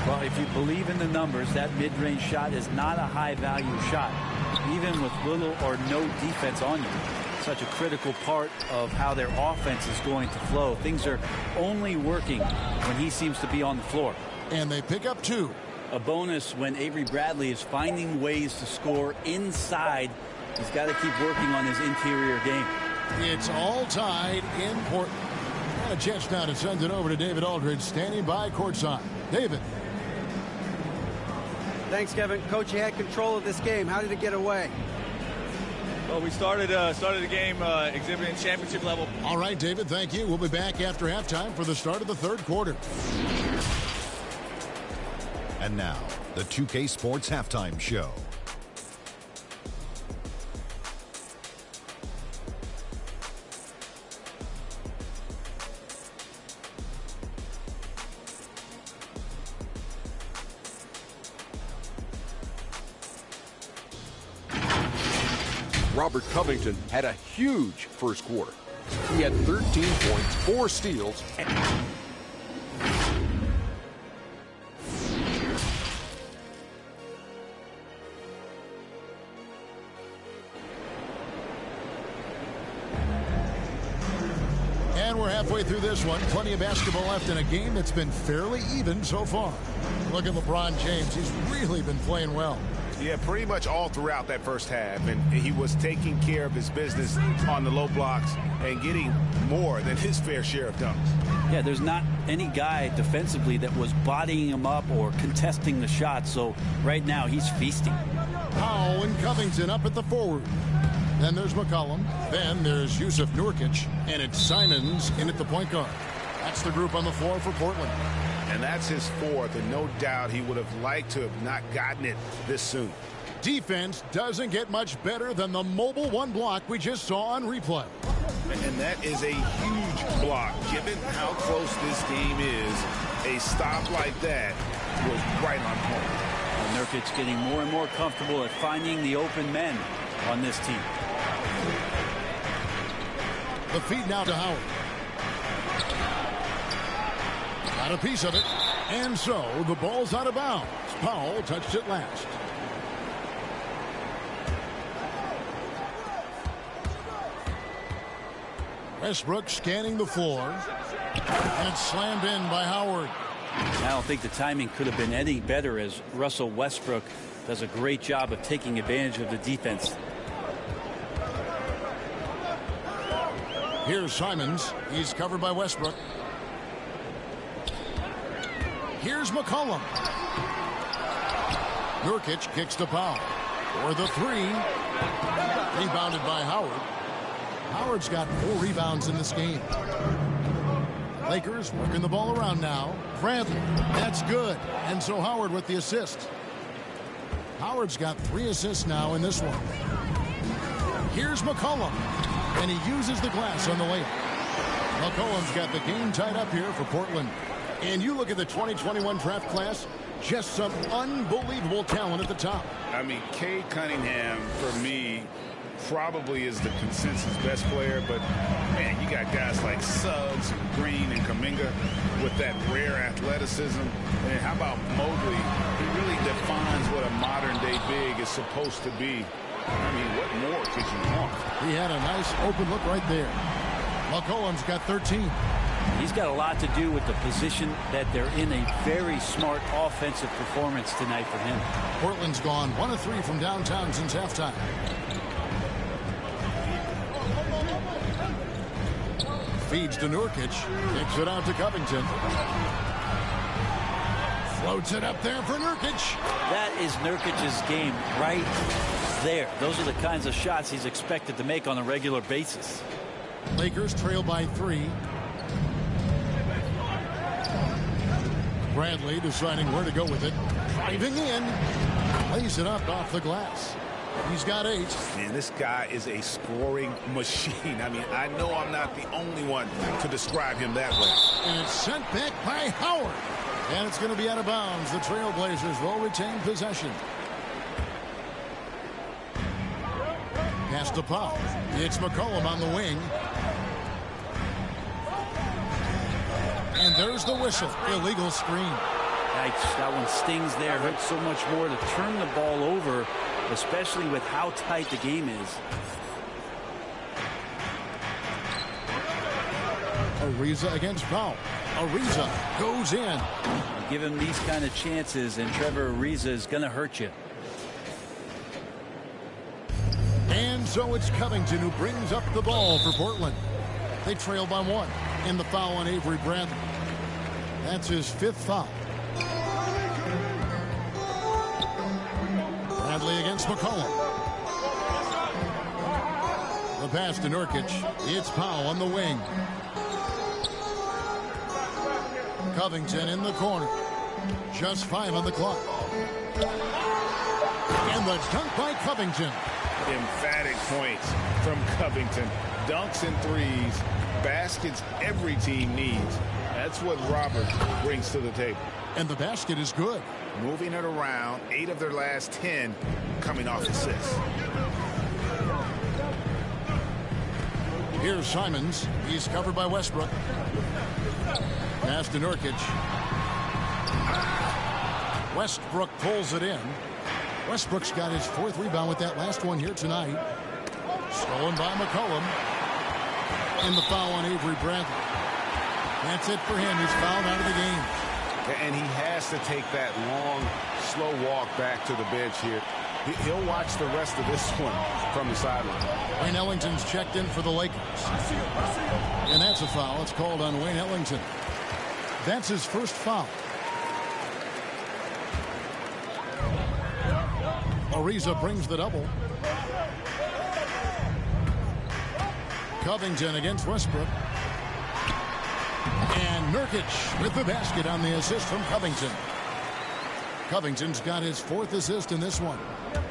Well, if you believe in the numbers, that mid-range shot is not a high-value shot, even with little or no defense on you. such a critical part of how their offense is going to flow. Things are only working when he seems to be on the floor. And they pick up 2. A bonus when Avery Bradley is finding ways to score inside. He's got to keep working on his interior game. It's all tied in Portland. And a chance now to send it over to David Aldridge, standing by courtside. David. Thanks, Kevin. Coach, you had control of this game. How did it get away? Well, we started the game exhibiting championship level. All right, David, thank you. We'll be back after halftime for the start of the third quarter. And now, the 2K Sports Halftime Show. Robert Covington had a huge first quarter. He had 13 points, 4 steals, and we're halfway through this one. Plenty of basketball left in a game that's been fairly even so far. Look at LeBron James. He's really been playing well. Yeah, pretty much all throughout that first half, and he was taking care of his business on the low blocks and getting more than his fair share of dunks. Yeah, there's not any guy defensively that was bodying him up or contesting the shot, so right now he's feasting. Powell and Covington up at the forward. Then there's McCollum. Then there's Yusuf Nurkic, and it's Simons in at the point guard. That's the group on the floor for Portland. And that's his 4th, and no doubt he would have liked to have not gotten it this soon. Defense doesn't get much better than the mobile 1 block we just saw on replay. And that is a huge block. Given how close this game is, a stop like that was right on point. And Nurkic getting more and more comfortable at finding the open men on this team. The feed now to Howard. Got a piece of it. And so the ball's out of bounds. Powell touched it last. Westbrook scanning the floor. And it's slammed in by Howard. I don't think the timing could have been any better, as Russell Westbrook does a great job of taking advantage of the defense. Here's Simons. He's covered by Westbrook. Here's McCollum. Nurkic kicks to Powell. For the 3. Rebounded by Howard. Howard's got 4 rebounds in this game. Lakers working the ball around now. Bradley. That's good. And so Howard with the assist. Howard's got 3 assists now in this one. Here's McCollum. And he uses the glass on the layup. McCollum's got the game tied up here for Portland. And you look at the 2021 draft class, just some unbelievable talent at the top. I mean, Cade Cunningham, for me, probably is the consensus best player. But, man, you got guys like Suggs, and Green, and Kuminga with that rare athleticism. And how about Mobley? He really defines what a modern-day big is supposed to be. I mean, what more could you want? He had a nice open look right there. McCollum's got 13. He's got a lot to do with the position that they're in. A very smart offensive performance tonight for him. Portland's gone 1 of 3 from downtown since halftime. Feeds to Nurkic. Kicks it out to Covington. Floats it up there for Nurkic. That is Nurkic's game right there. Those are the kinds of shots he's expected to make on a regular basis. Lakers trail by 3. Bradley deciding where to go with it. Driving in. Lays it up off the glass. He's got 8. Man, this guy is a scoring machine. I mean, I know I'm not the only one to describe him that way. And it's sent back by Howard. And it's going to be out of bounds. The Trailblazers will retain possession. Pass to Powell. It's McCollum on the wing. And there's the whistle. Illegal screen. That one stings there. Hurts so much more to turn the ball over, especially with how tight the game is. Ariza against Powell. Ariza goes in. Give him these kind of chances, and Trevor Ariza is going to hurt you. And so it's Covington who brings up the ball for Portland. They trail by 1. And the foul on Avery Bradley. That's his 5th foul. Bradley against McCollum. The pass to Nurkic. It's Powell on the wing. Covington in the corner. Just 5 on the clock. And the dunk by Covington. Emphatic points from Covington. Dunks and threes. Baskets every team needs. That's what Robert brings to the table. And the basket is good. Moving it around. 8 of their last 10 coming off assists. Here's Simons. He's covered by Westbrook. Pass to Nurkic. Westbrook pulls it in. Westbrook's got his 4th rebound with that last one here tonight. Stolen by McCollum. And the foul on Avery Bradley. That's it for him. He's fouled out of the game. And he has to take that long, slow walk back to the bench here. He'll watch the rest of this one from the sideline. Wayne Ellington's checked in for the Lakers. And that's a foul. It's called on Wayne Ellington. That's his 1st foul. Ariza brings the double. Covington against Westbrook. And Nurkic with the basket on the assist from Covington. Covington's got his 4th assist in this one.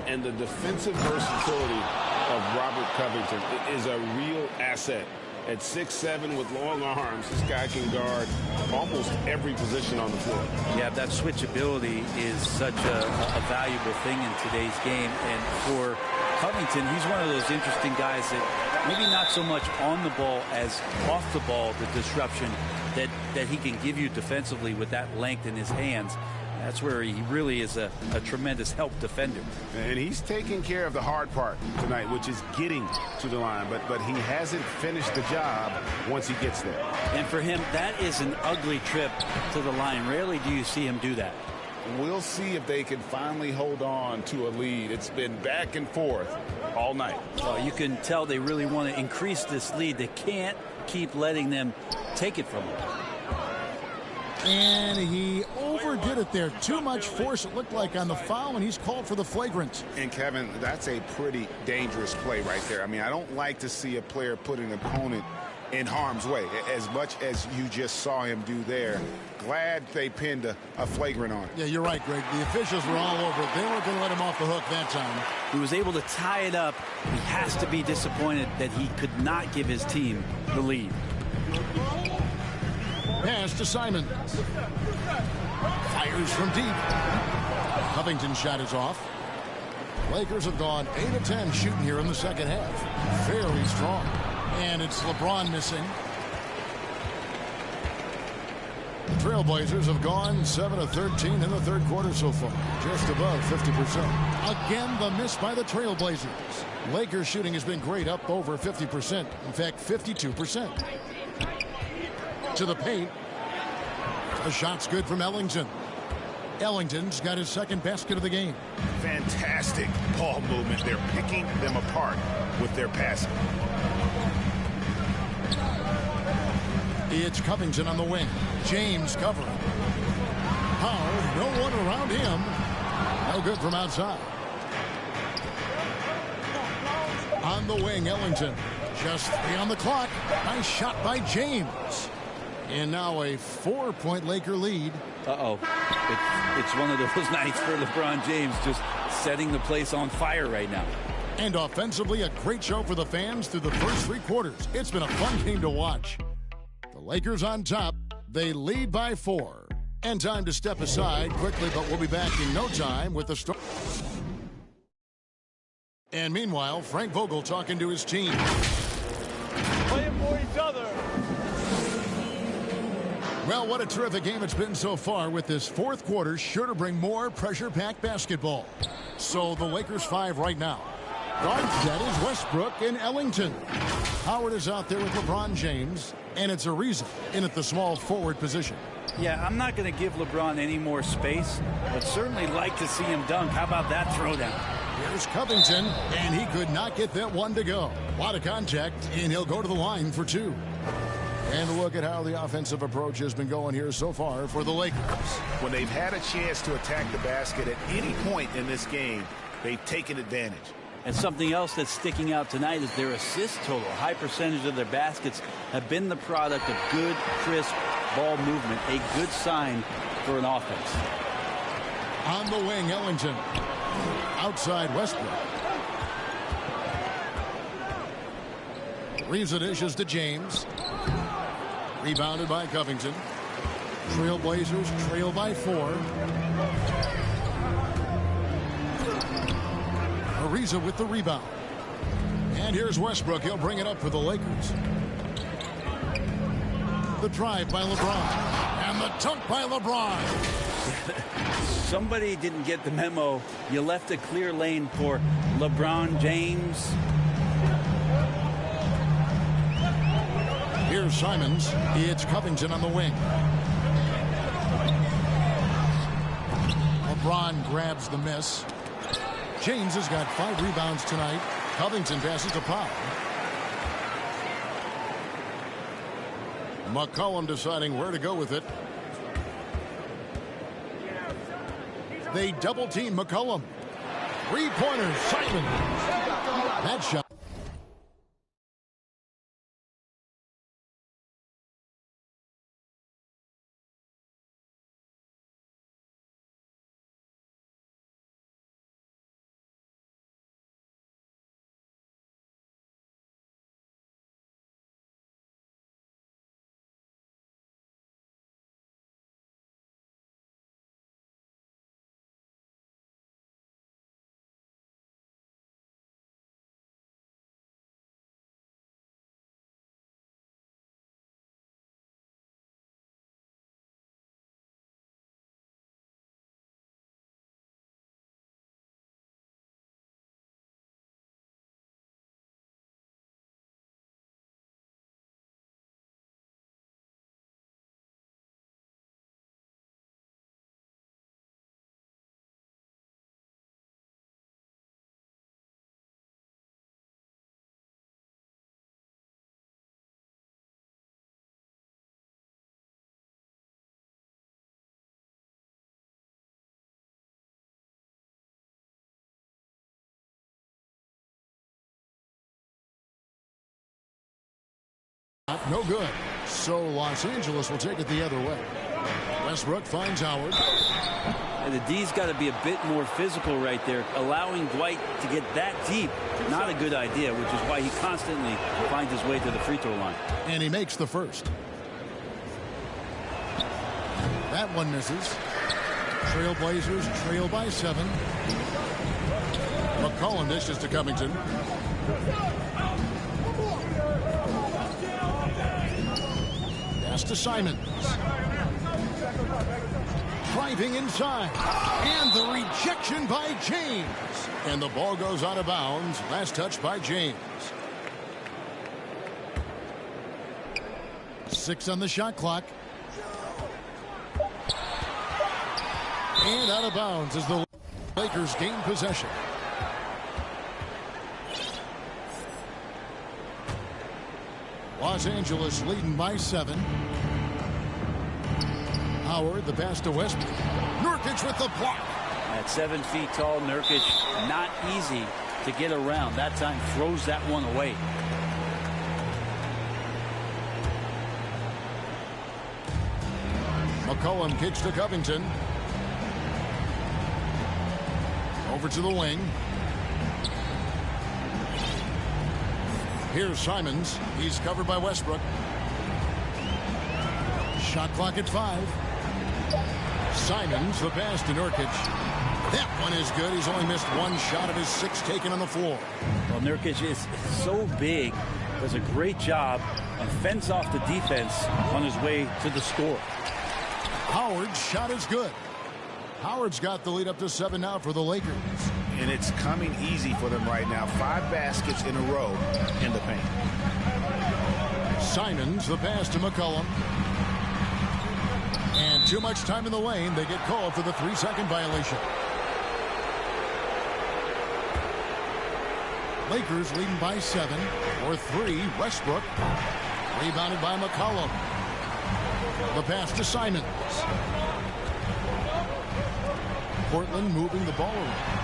And the defensive versatility of Robert Covington is a real asset. At 6'7" with long arms, this guy can guard almost every position on the floor. Yeah, that switchability is such a valuable thing in today's game. And for Covington, he's one of those interesting guys that maybe not so much on the ball as off the ball, the disruption that he can give you defensively with that length in his hands. That's where he really is a tremendous help defender. And he's taking care of the hard part tonight, which is getting to the line. But he hasn't finished the job once he gets there. And for him, that is an ugly trip to the line. Rarely do you see him do that. We'll see if they can finally hold on to a lead. It's been back and forth all night. Well, you can tell they really want to increase this lead. They can't keep letting them take it from them. And he overdid it there. Too much force, it looked like, on the foul, and he's called for the flagrant. And, Kevin, that's a pretty dangerous play right there. I mean, I don't like to see a player put an opponent in harm's way, as much as you just saw him do there. Glad they pinned a flagrant on. Yeah, you're right, Greg. The officials were all over it. They weren't going to let him off the hook that time. He was able to tie it up. He has to be disappointed that he could not give his team the lead. Pass to Simon. Fires from deep. Covington's shot is off. Lakers have gone 8 of 10 shooting here in the second half. Very strong. And it's LeBron missing. The Trailblazers have gone 7 of 13 in the third quarter so far. Just above 50%. Again, the miss by the Trailblazers. Lakers shooting has been great, up over 50%. In fact, 52%. To the paint. The shot's good from Ellington. Ellington's got his 2nd basket of the game. Fantastic ball movement. They're picking them apart with their passing. It's Covington on the wing. James covering. Powell, no one around him. No good from outside. On the wing, Ellington. Just 3 on the clock. Nice shot by James. And now a 4-point Laker lead. Uh-oh. It's one of those nights for LeBron James, just setting the place on fire right now. And offensively, a great show for the fans through the first 3 quarters. It's been a fun game to watch. The Lakers on top. They lead by 4. And time to step aside quickly, but we'll be back in no time with the start. And meanwhile, Frank Vogel talking to his team. Playing for each other. Well, what a terrific game it's been so far, with this 4th quarter sure to bring more pressure-packed basketball. So the Lakers 5 right now. Guard set is Westbrook and Ellington. Howard is out there with LeBron James, and it's Ariza in at the small forward position. Yeah, I'm not going to give LeBron any more space, but certainly like to see him dunk. How about that throwdown? Here's Covington, and he could not get that one to go. A lot of contact, and he'll go to the line for two. And look at how the offensive approach has been going here so far for the Lakers. When they've had a chance to attack the basket at any point in this game, they've taken advantage. And something else that's sticking out tonight is their assist total. A high percentage of their baskets have been the product of good, crisp ball movement, a good sign for an offense. On the wing, Ellington. Outside Westbrook. Ariza dishes to James. Rebounded by Covington. Trailblazers trail by 4. Ariza with the rebound. And here's Westbrook. He'll bring it up for the Lakers. The drive by LeBron. And the dunk by LeBron. Somebody didn't get the memo. You left a clear lane for LeBron James. Here's Simons. It's Covington on the wing. LeBron grabs the miss. James has got 5 rebounds tonight. Covington passes to Powell. McCollum deciding where to go with it. They double team McCollum. 3-pointer, Simon. That shot. No good. So Los Angeles will take it the other way. Westbrook finds Howard. And the D's got to be a bit more physical right there. Allowing Dwight to get that deep, not a good idea, which is why he constantly finds his way to the free throw line. And he makes the first. That one misses. Trailblazers trail by 7. McCollum dishes to Covington. Pass to Simons. Driving inside. And the rejection by James. And the ball goes out of bounds. Last touch by James. 6 on the shot clock. And out of bounds as the Lakers gain possession. Los Angeles leading by 7. Howard, the pass to Westbrook. Nurkic with the block. At 7 feet tall, Nurkic, not easy to get around. That time throws that one away. McCollum kicks to Covington. Over to the wing. Here's Simons. He's covered by Westbrook. Shot clock at 5. Simons, the pass to Nurkic. That one is good. He's only missed 1 shot of his 6 taken on the floor. Well, Nurkic is so big, does a great job, and fends off the defense on his way to the score. Howard's shot is good. Howard's got the lead up to 7 now for the Lakers. and it's coming easy for them right now. 5 baskets in a row in the paint. Simons, the pass to McCollum. And too much time in the lane. They get called for the 3-second violation. Lakers leading by 7. Or 3, Westbrook. Rebounded by McCollum. The pass to Simons. Portland moving the ball around.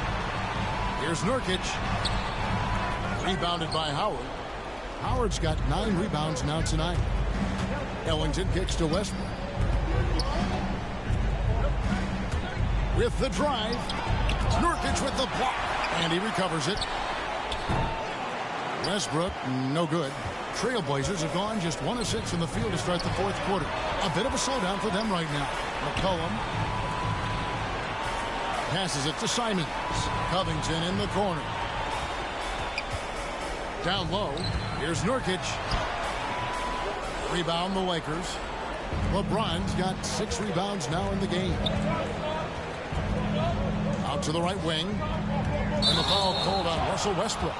Here's Nurkic. Rebounded by Howard. Howard's got 9 rebounds now tonight. Ellington kicks to Westbrook. With the drive. Nurkic with the block. And he recovers it. Westbrook, no good. Trailblazers have gone just 1 of 6 in the field to start the 4th quarter. A bit of a slowdown for them right now. McCollum passes it to Simons. Covington in the corner. Down low. Here's Nurkic. Rebound the Lakers. LeBron's got 6 rebounds now in the game. Out to the right wing. And the foul called on Russell Westbrook.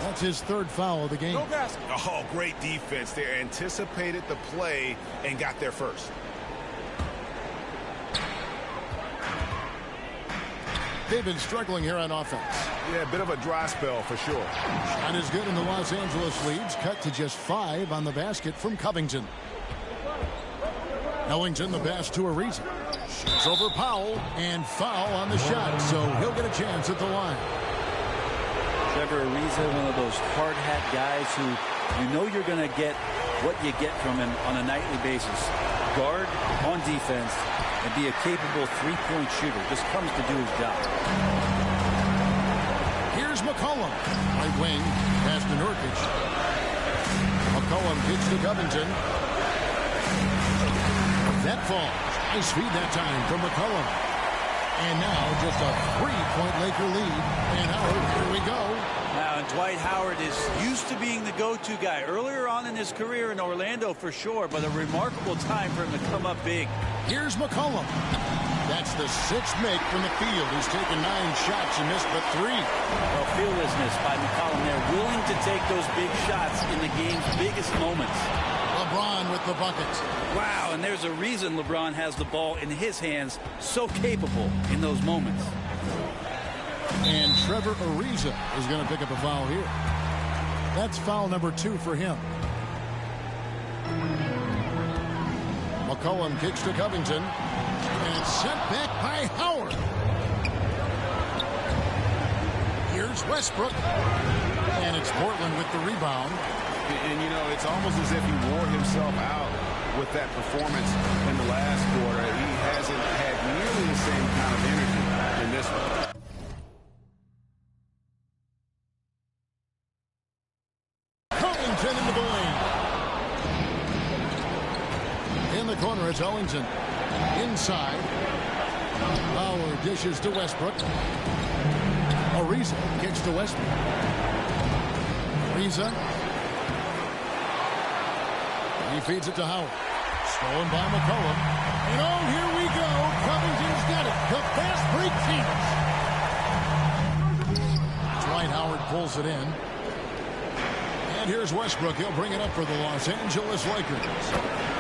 That's his 3rd foul of the game. Oh, great defense there. Anticipated the play and got there first. They've been struggling here on offense. Yeah, a bit of a dry spell for sure. Shot is good, and the Los Angeles leads cut to just 5 on the basket from Covington. Ellington, the pass to Ariza. Shoots over Powell, and foul on the shot, so he'll get a chance at the line. Trevor Ariza, one of those hard hat guys who you know you're going to get what you get from him on a nightly basis. Guard on defense and be a capable 3-point shooter. Just comes to do his job. Here's McCollum. Right wing. Pass to Nurkic. McCollum kicks to Covington. That falls. Nice feed that time from McCollum. And now just a 3-point Laker lead. And Howard, here we go. Now, and Dwight Howard is used to being the go-to guy earlier on in his career in Orlando for sure, but a remarkable time for him to come up big. Here's McCollum. That's the 6th make from the field. He's taken 9 shots and missed but 3. Well, fearlessness by McCollum there, willing to take those big shots in the game's biggest moments. LeBron with the buckets. Wow, and there's a reason LeBron has the ball in his hands, so capable in those moments. And Trevor Ariza is going to pick up a foul here. That's foul number 2 for him. McCollum kicks to Covington. And it's sent back by Howard. Here's Westbrook. And it's Portland with the rebound. And, you know, it's almost as if he wore himself out with that performance in the last quarter. He hasn't had nearly the same kind of energy in this one. Covington into the lane. In the corner, it's Ellington. Inside. Howard dishes to Westbrook. Ariza kicks to Westbrook. Ariza. He feeds it to Howard. Stolen by McCollum. And oh, here we go. Covington's got it. The fast break Phoenix. Dwight Howard pulls it in. And here's Westbrook. He'll bring it up for the Los Angeles Lakers.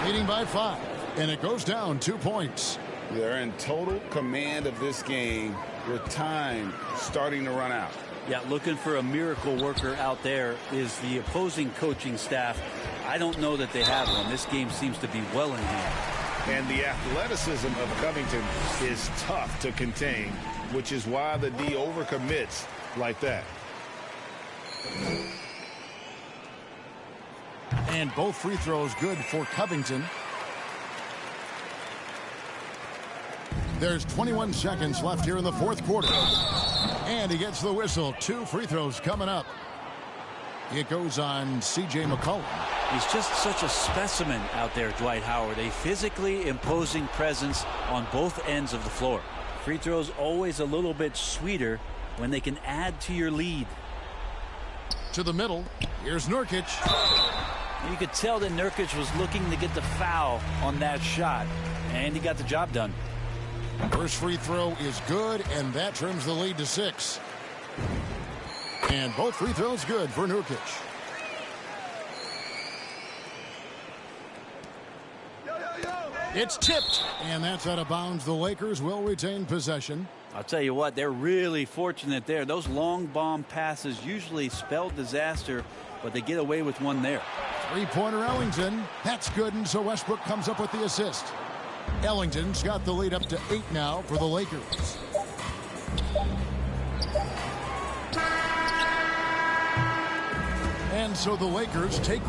Leading by 5. And it goes down 2 points. They're in total command of this game with time starting to run out. Yeah, looking for a miracle worker out there is the opposing coaching staff. I don't know that they have one. This game seems to be well in hand. And the athleticism of Covington is tough to contain, which is why the D overcommits like that. And both free throws good for Covington. There's 21 seconds left here in the 4th quarter. And he gets the whistle. 2 free throws coming up. It goes on C.J. McCollum. He's just such a specimen out there, Dwight Howard. A physically imposing presence on both ends of the floor. Free throws always a little bit sweeter when they can add to your lead. To the middle. Here's Nurkic. You could tell that Nurkic was looking to get the foul on that shot. And he got the job done. First free throw is good, and that trims the lead to 6. And both free throws good for Nurkic. It's tipped, and that's out of bounds. The Lakers will retain possession. I'll tell you what, they're really fortunate there. Those long bomb passes usually spell disaster, but they get away with one there. Three-pointer Ellington. That's good, and so Westbrook comes up with the assist. Ellington's got the lead up to 8 now for the Lakers. And so the Lakers take